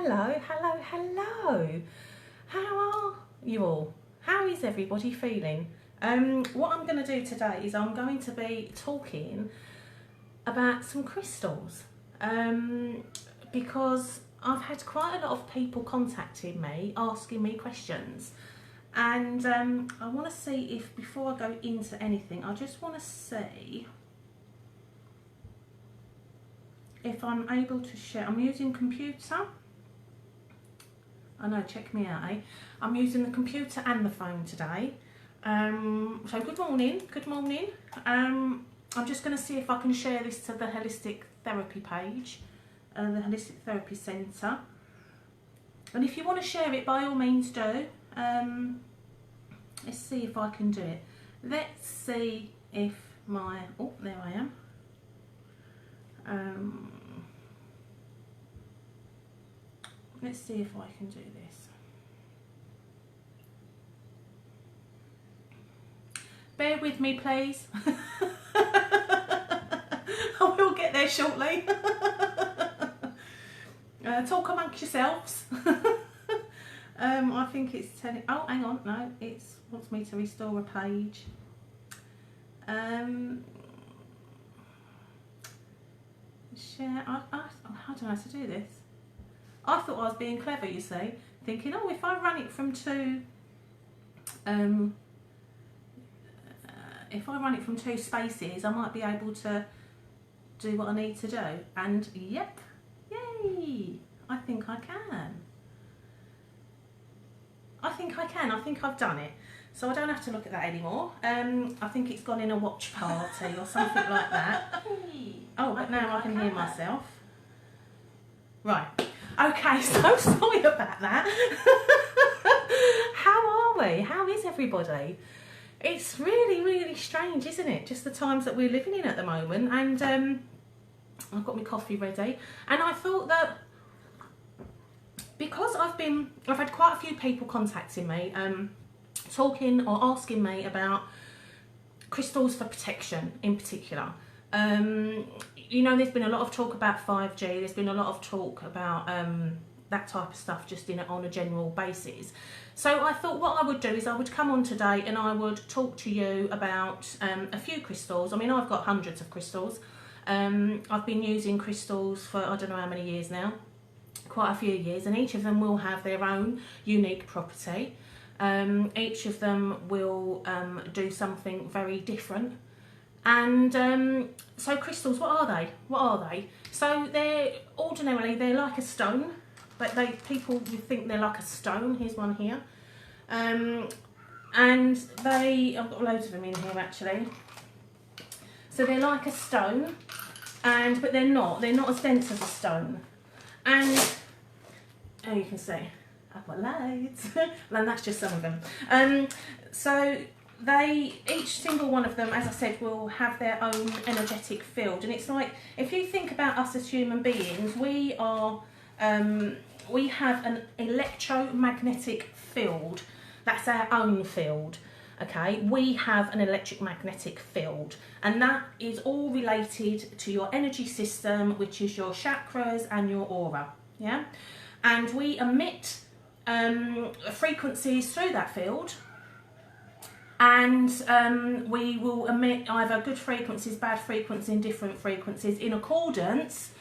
Hello. How are you all? How is everybody feeling? What I'm going to do today is I'm going to be talking about some crystals because I've had quite a lot of people contacting me, asking me questions, and I want to see if, before I go into anything, I just want to see if I'm able to share. I'm using computer. I know, check me out, eh? I'm using the computer and the phone today. So good morning. I'm just going to see if I can share this to the Holistic Therapy page, the Holistic Therapy Centre. And if you want to share it, by all means do. Let's see if I can do it. Let's see if my, oh, there I am. Let's see if I can do this. Bear with me, please. I will get there shortly. Talk amongst yourselves. I think it's telling, oh, hang on, no, it wants me to restore a page. Share, I don't know how to do this. I thought I was being clever, you see, thinking, oh, if I run it from two, spaces, I might be able to do what I need to do. And yep, yay! I think I can. I think I've done it. So I don't have to look at that anymore. I think it's gone in a watch party or something like that. Oh, but now I can hear myself. Right. Okay, so sorry about that. How are we? How is everybody? It's really, really strange, isn't it? Just the times that we're living in at the moment. And I've got my coffee ready. And I thought that because I've had quite a few people contacting me, talking or asking me about crystals for protection in particular. You know, there's been a lot of talk about 5G, there's been a lot of talk about that type of stuff just on a general basis. So I thought what I would do is I would come on today and I would talk to you about a few crystals. I mean, I've got hundreds of crystals. I've been using crystals for I don't know how many years now, quite a few years, and each of them will have their own unique property. Each of them will do something very different. And so crystals, what are they? So they're like a stone, but people would think they're like a stone. Here's one here. And I've got loads of them in here actually. So they're like a stone, but they're not as dense as a stone. And oh, you can see I've got loads. And that's just some of them. So each single one of them, as I said, will have their own energetic field. And it's like, if you think about us as human beings, we have an electromagnetic field. That's our own field. Okay, we have an electromagnetic field, and that is all related to your energy system, which is your chakras and your aura. Yeah, and we emit frequencies through that field, and we will emit either good frequencies, bad frequencies, indifferent frequencies in accordance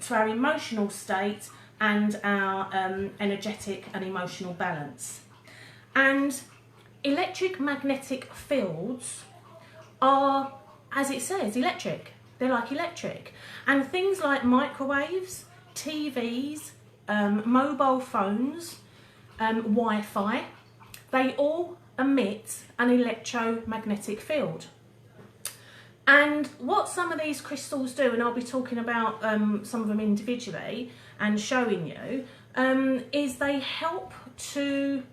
to our emotional state and our energetic and emotional balance. And electromagnetic fields are, as it says, electric. They're like electric. And things like microwaves, TVs, mobile phones, Wi-Fi, they all emit an electromagnetic field. And what some of these crystals do, and I'll be talking about some of them individually and showing you, is they help to,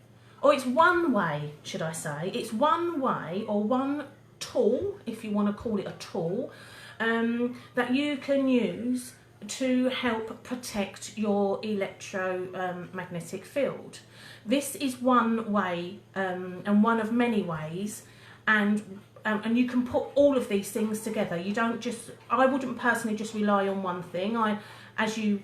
or it's one way, should I say, it's one way or one tool, if you want to call it a tool, that you can use to help protect your electromagnetic field. This is one way, and one of many ways, and you can put all of these things together. You don't just, I wouldn't personally just rely on one thing. as you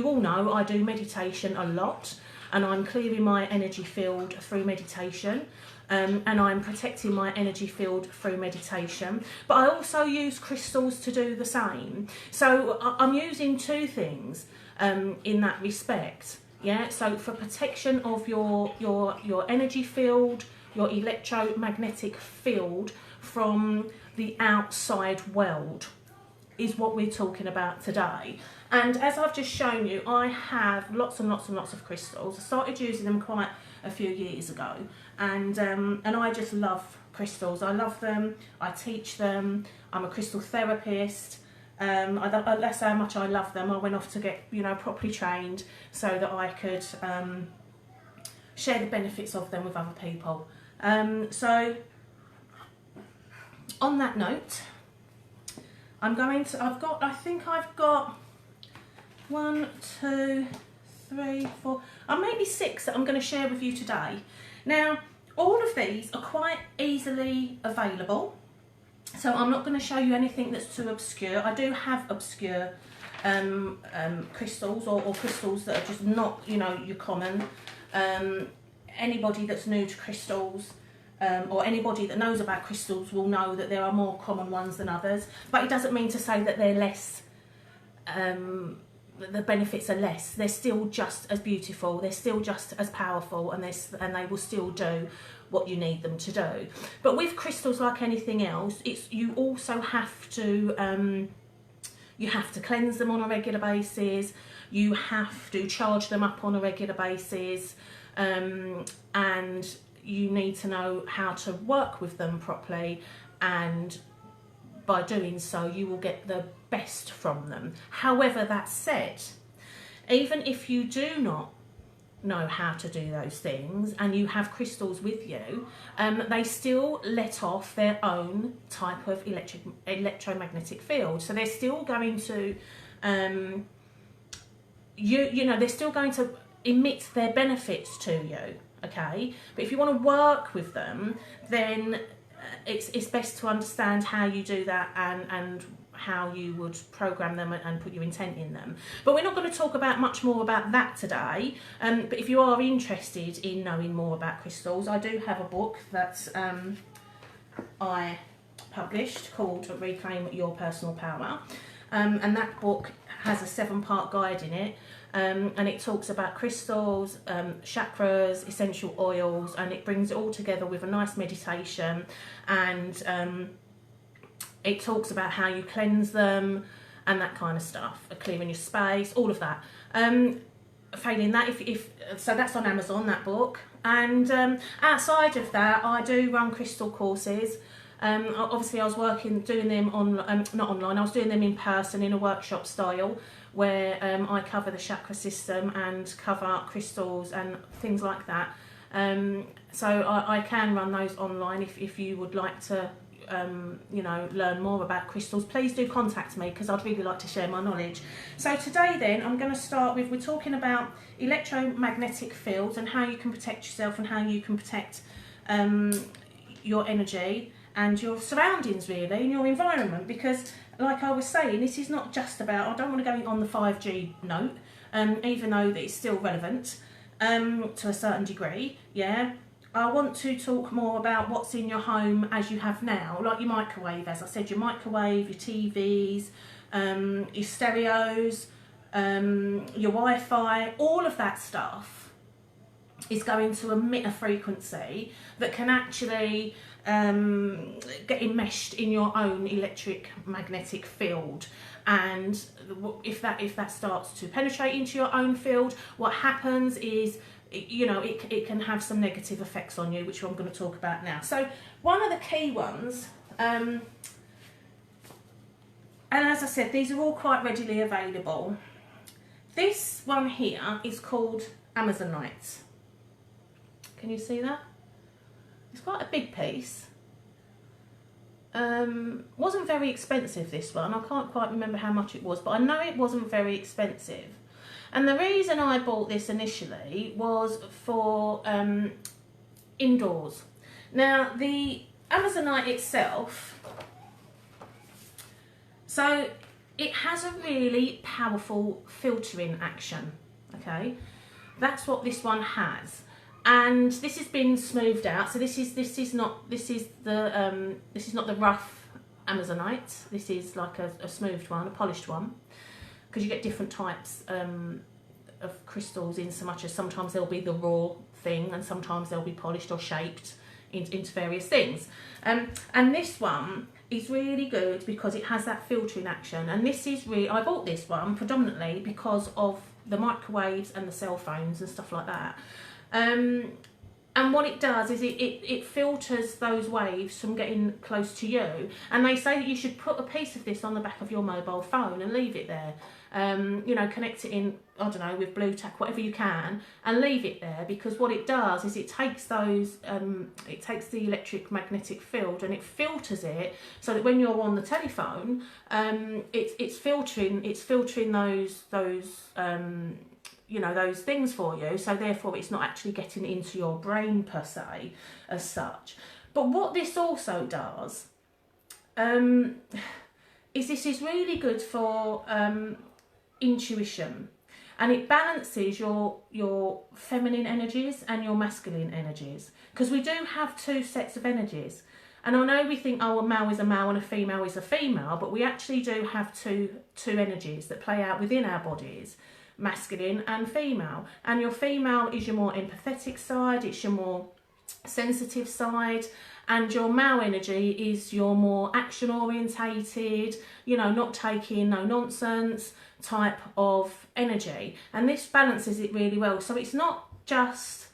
all know, I do meditation a lot, and I'm clearing my energy field through meditation. And I'm protecting my energy field through meditation, but I also use crystals to do the same. So I'm using two things in that respect. Yeah, so for protection of your energy field, your electromagnetic field from the outside world is what we're talking about today. And as I've just shown you, I have lots and lots and lots of crystals. I started using them quite a few years ago, and I just love crystals. I love them. I teach them. I'm a crystal therapist. That's how much I love them. I went off to get, you know, properly trained so that I could share the benefits of them with other people. So on that note, I think I've got 1, 2, 3, 4, maybe 6 that I'm going to share with you today. Now, all of these are quite easily available, so I'm not going to show you anything that's too obscure. I do have obscure crystals or crystals that are just not, you know, your common. Anybody that's new to crystals or anybody that knows about crystals will know that there are more common ones than others, but it doesn't mean to say that they're less, the benefits are less. They're still just as beautiful, they're still just as powerful, and they will still do what you need them to do. But with crystals, like anything else, you also have to cleanse them on a regular basis. You have to charge them up on a regular basis, and you need to know how to work with them properly, and by doing so you will get the best from them. However, that said, even if you do not know how to do those things and you have crystals with you, they still let off their own type of electromagnetic field. So they're still going to they're still going to emit their benefits to you. Okay, but if you want to work with them, then it's best to understand how you do that and how you would program them and put your intent in them. But we're not going to talk about much more about that today. But if you are interested in knowing more about crystals, I do have a book that I published called Reclaim Your Personal Power, and that book has a 7-part guide in it. And it talks about crystals, chakras, essential oils, and it brings it all together with a nice meditation, and it talks about how you cleanse them and that kind of stuff, clearing your space, all of that. Failing that, so that's on Amazon, that book. And outside of that, I do run crystal courses. Obviously I was doing them not online, I was doing them in person in a workshop style, where I cover the chakra system and cover crystals and things like that. So I can run those online if you would like to learn more about crystals. Please do contact me, because I'd really like to share my knowledge. So today then I'm going to start with, we're talking about electromagnetic fields and how you can protect yourself and how you can protect your energy and your surroundings, really, and your environment. Because like I was saying, this is not just about, I don't want to go on the 5G note, even though that it's still relevant to a certain degree. Yeah, I want to talk more about what's in your home as you have now, like your microwave, as I said, your microwave, your TVs, your stereos, your Wi-Fi, all of that stuff is going to emit a frequency that can actually get enmeshed in your own electric magnetic field. And if that starts to penetrate into your own field, what happens is, it can have some negative effects on you, which I'm going to talk about now. So one of the key ones, and as I said, these are all quite readily available. This one here is called Amazonite. Can you see that? It's quite a big piece. Wasn't very expensive, this one. I can't quite remember how much it was, but I know it wasn't very expensive. And the reason I bought this initially was for indoors. Now, the Amazonite itself, so it has a really powerful filtering action, okay? That's what this one has. And this has been smoothed out. So this is not the rough Amazonite. This is like a smoothed one, a polished one, because you get different types of crystals in so much as sometimes they'll be the raw thing and sometimes they'll be polished or shaped into various things. And this one is really good because it has that filtering action. And this is really, I bought this one predominantly because of the microwaves and the cell phones and stuff like that. And what it does is it filters those waves from getting close to you. And they say that you should put a piece of this on the back of your mobile phone and leave it there. You know, connect it in, I don't know, with blue tack, whatever you can, and leave it there, because what it does is it takes those, it takes the electromagnetic field and it filters it so that when you're on the telephone, it's filtering those you know, those things for you, so therefore it's not actually getting into your brain per se as such. But what this also does is this is really good for intuition, and it balances your feminine energies and your masculine energies, because we do have two sets of energies. And I know we think, oh, a male is a male and a female is a female, but we actually do have two energies that play out within our bodies, masculine and female. And your female is your more empathetic side, it's your more sensitive side, and your male energy is your more action orientated, you know, not taking no nonsense type of energy. And this balances it really well. So it's not just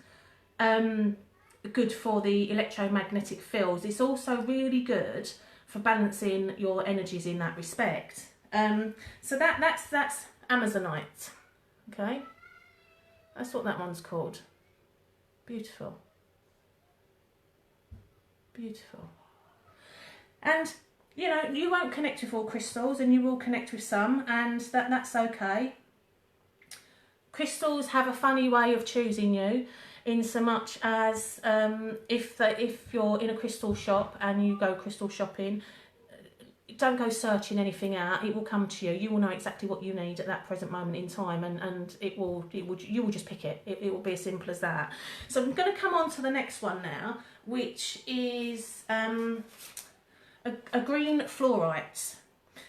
good for the electromagnetic fields, it's also really good for balancing your energies in that respect. So that's Amazonite. Okay, that's what that one's called. Beautiful, beautiful. And you know, you won't connect with all crystals, and you will connect with some, and that's okay. Crystals have a funny way of choosing you, in so much as if you're in a crystal shop and you go crystal shopping, don't go searching anything out. It will come to you. You will know exactly what you need at that present moment in time, and you will just pick it. It will be as simple as that. So I'm going to come on to the next one now, which is a green fluorite.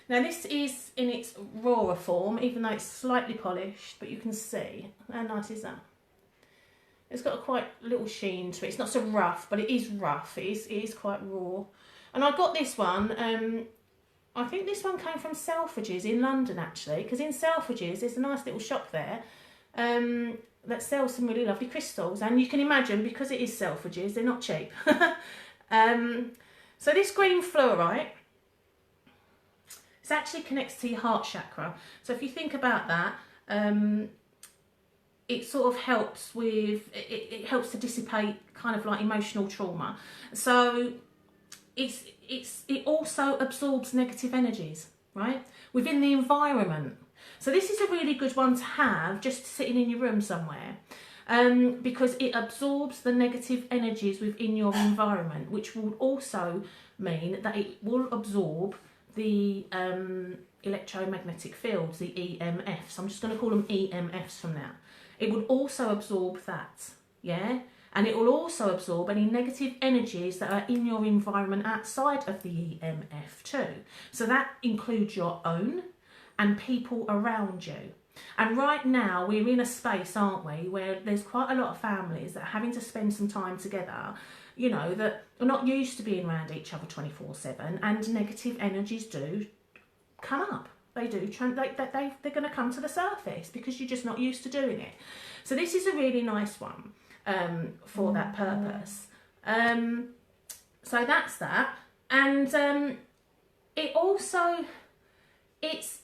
Now this is in its rawer form, even though it's slightly polished, but you can see how nice is that. It's got a quite little sheen to it. It's not so rough, but it is rough. It is quite raw. And I got this one. I think this one came from Selfridges in London, actually, because in Selfridges there's a nice little shop there that sells some really lovely crystals, and you can imagine, because it is Selfridges, they're not cheap. So this green fluorite, it actually connects to your heart chakra. So if you think about that, it sort of helps with, it helps to dissipate kind of like emotional trauma. So it also absorbs negative energies, right, within the environment. So this is a really good one to have just sitting in your room somewhere, because it absorbs the negative energies within your environment, which will also mean that it will absorb the electromagnetic fields, the EMFs. I'm just going to call them EMFs from now. It would also absorb that, yeah? And it will also absorb any negative energies that are in your environment outside of the EMF too. So that includes your own and people around you. And right now we're in a space, aren't we, where there's quite a lot of families that are having to spend some time together, you know, that are not used to being around each other 24/7, and negative energies do come up. They do, they're going to come to the surface because you're just not used to doing it. So this is a really nice one for that purpose. So that's that. And it also, it's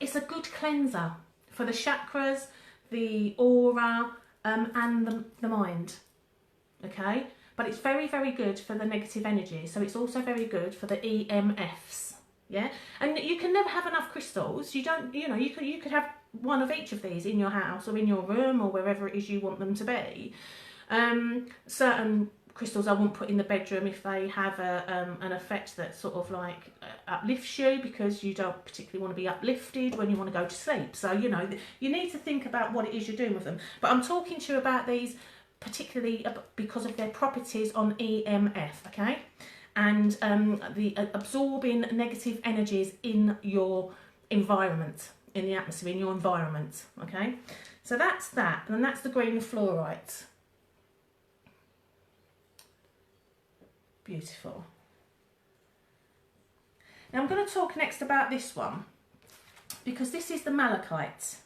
a good cleanser for the chakras, the aura, and the mind. Okay, but it's very, very good for the negative energy. So it's also very good for the EMFs. Yeah, and you can never have enough crystals. You don't, you know, you could have one of each of these in your house or in your room or wherever it is you want them to be. Certain crystals I wouldn't put in the bedroom if they have an effect that sort of like uplifts you, because you don't particularly want to be uplifted when you want to go to sleep. So, you know, you need to think about what it is you're doing with them. But I'm talking to you about these particularly because of their properties on EMF, okay? And the absorbing negative energies in your environment, in the atmosphere, in your environment, okay? So that's that, and that's the green fluorite. Beautiful. Now I'm going to talk next about this one, because this is the malachite.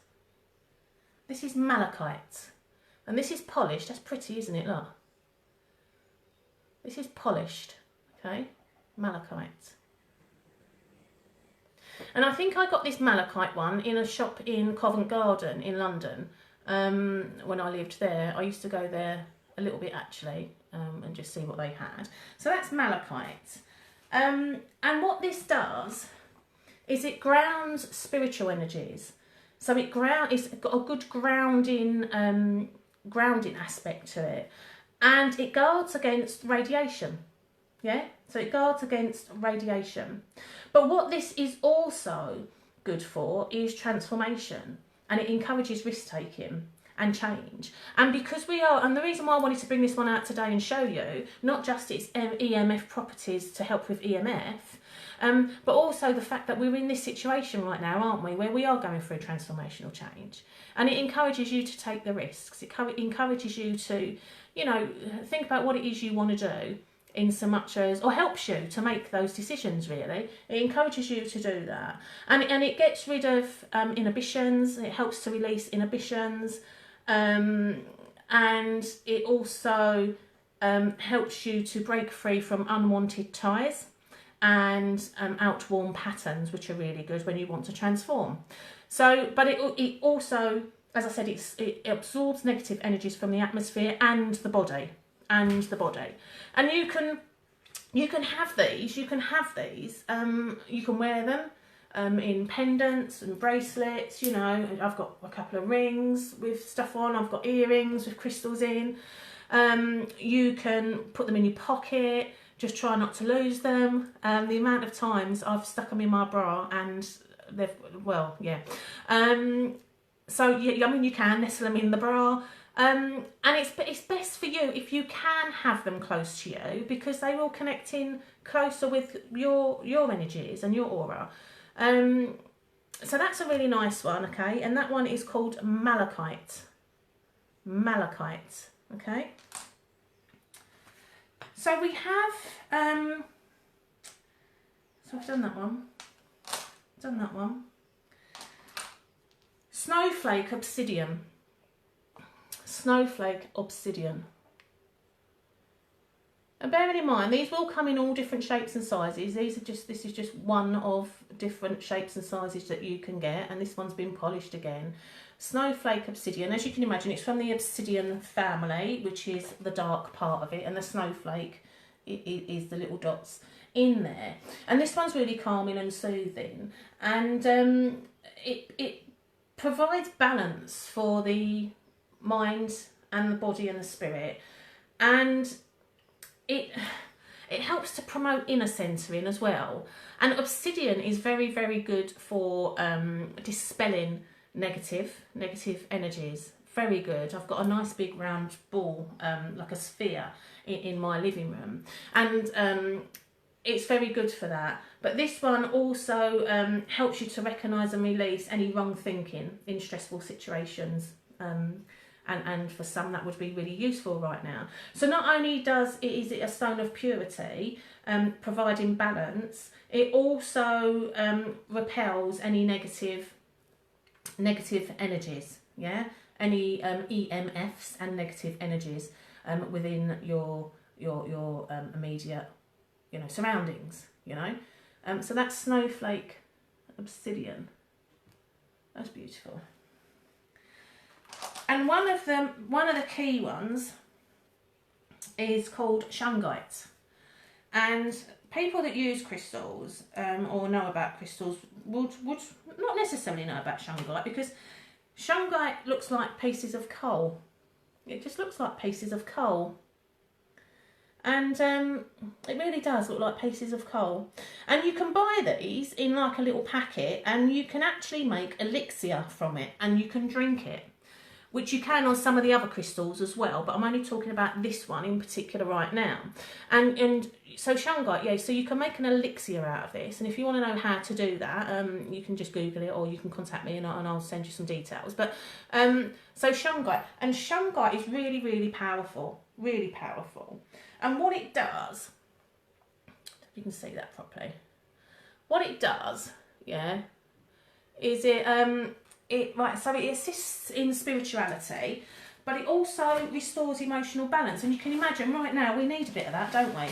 This is malachite. And this is polished. That's pretty, isn't it? Look. This is polished. Okay. Malachite. And I think I got this malachite one in a shop in Covent Garden in London. When I lived there. I used to go there a little bit actually, and just see what they had. So that's malachite. And what this does is it grounds spiritual energies. So it's got a good grounding aspect to it, and it guards against radiation. Yeah, so it guards against radiation. But what this is also good for is transformation, and it encourages risk taking and change. And because and the reason why I wanted to bring this one out today and show you not just its EMF properties to help with EMF, but also the fact that we're in this situation right now, aren't we, where we are going through transformational change, and it encourages you to take the risks. It encourages you to, you know, think about what it is you want to do, in so much as, or helps you to make those decisions. Really, it encourages you to do that, and it gets rid of inhibitions. It helps to release inhibitions. And it also helps you to break free from unwanted ties and outworn patterns, which are really good when you want to transform. So, but it also, as I said, it absorbs negative energies from the atmosphere and the body, and you can have these. You can wear them. In pendants and bracelets, you know. I've got a couple of rings with stuff on. I've got earrings with crystals in. You can put them in your pocket. Just try not to lose them. The amount of times I've stuck them in my bra and they've, well, yeah. So yeah, I mean, you can nestle them in the bra. And it's best for you if you can have them close to you, because they will connect in closer with your energies and your aura. So that's a really nice one, okay, and that one is called malachite. Malachite, okay. So we have, so I've done that one. Snowflake obsidian. Snowflake obsidian. And bearing in mind, these will come in all different shapes and sizes. This is just one of different shapes and sizes that you can get, and this one's been polished again. Snowflake obsidian, as you can imagine, it's from the obsidian family, which is the dark part of it, and the snowflake is the little dots in there. And this one's really calming and soothing, and it provides balance for the mind and the body and the spirit, and it helps to promote inner centering as well. And obsidian is very, very good for dispelling negative energies. Very good. I've got a nice big round ball, like a sphere, in my living room, and it's very good for that. But this one also helps you to recognise and release any wrong thinking in stressful situations. And for some that would be really useful right now. So not only is it a stone of purity, providing balance, it also repels any negative energies, yeah, any EMFs and negative energies within your immediate, you know, surroundings, you know. So that's snowflake obsidian. That's beautiful. And one of the key ones is called shungite. And people that use crystals or know about crystals would not necessarily know about shungite, because shungite looks like pieces of coal. It just looks like pieces of coal. And it really does look like pieces of coal. And you can buy these in like a little packet, and you can actually make elixir from it, and you can drink it, which you can on some of the other crystals as well, but I'm only talking about this one in particular right now. And so shungite, yeah, so you can make an elixir out of this, and if you want to know how to do that, you can just Google it, or you can contact me and I'll send you some details. But so shungite, and shungite is really, really powerful, really powerful. And what it does, if you can see that properly, what it does, yeah, is it so it assists in spirituality, but it also restores emotional balance. And you can imagine right now we need a bit of that, don't we?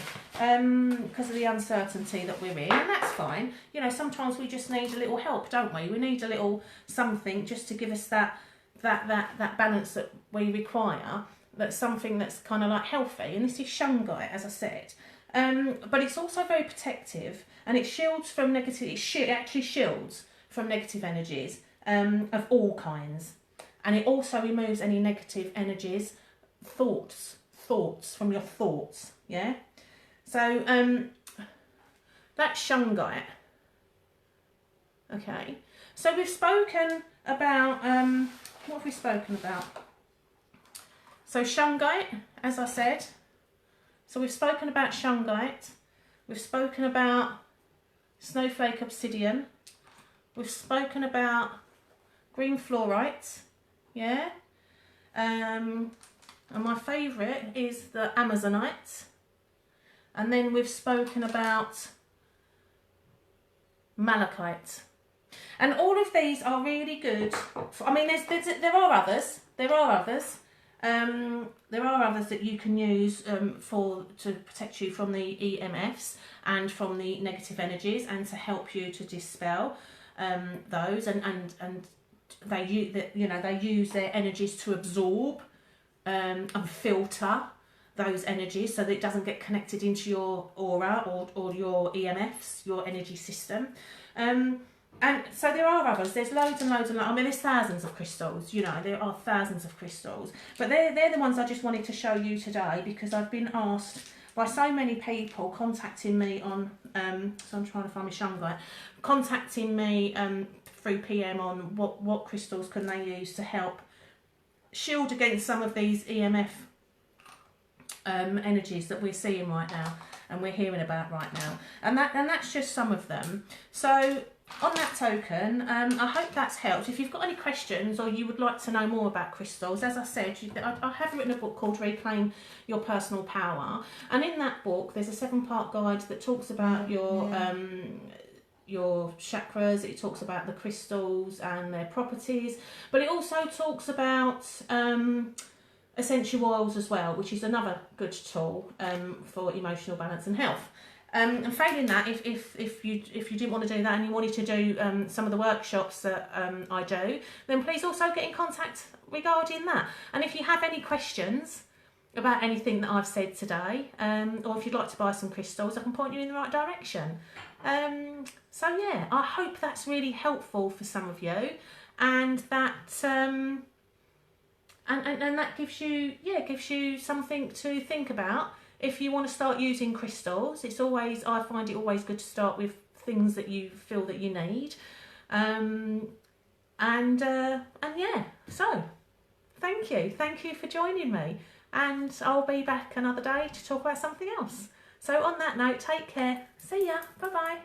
Because of the uncertainty that we're in, and that's fine. You know, sometimes we just need a little help, don't we? We need a little something just to give us that balance that we require. That's something that's kind of like healthy. And this is shungite, as I said. But it's also very protective, and it shields from negative. It actually shields from negative energies. Of all kinds, and it also removes any negative energies, thoughts from your thoughts, yeah. So that's shungite. Okay, so we've spoken about what have we spoken about? So shungite, as I said. So we've spoken about shungite. We've spoken about snowflake obsidian. We've spoken about green fluorite, yeah, and my favourite is the amazonite, and then we've spoken about malachite, and all of these are really good. I mean, there are others. There are others that you can use to protect you from the EMFs and from the negative energies, and to help you to dispel those, and they use their energies to absorb and filter those energies so that it doesn't get connected into your aura or your EMFs, your energy system. And so there are others. There's loads and loads and loads. I mean, there's thousands of crystals, you know, there are thousands of crystals. But they're the ones I just wanted to show you today, because I've been asked by so many people contacting me on, so I'm trying to find my shungite, contacting me through PM on what crystals can they use to help shield against some of these EMF energies that we're seeing right now and we're hearing about right now, and that's just some of them. So on that token, I hope that's helped. If you've got any questions or you would like to know more about crystals, as I said, I have written a book called Reclaim Your Personal Power, and in that book there's a 7-part guide that talks about your chakras. It talks about the crystals and their properties, but it also talks about essential oils as well, which is another good tool for emotional balance and health. And failing that, if you didn't want to do that and you wanted to do some of the workshops that I do, then please also get in contact regarding that. And if you have any questions about anything that I've said today, or if you'd like to buy some crystals, I can point you in the right direction. So yeah, I hope that's really helpful for some of you, and that and that gives you something to think about. If you want to start using crystals, I find it always good to start with things that you feel that you need, and yeah. So thank you for joining me, and I'll be back another day to talk about something else. So on that note, take care. See ya. Bye bye.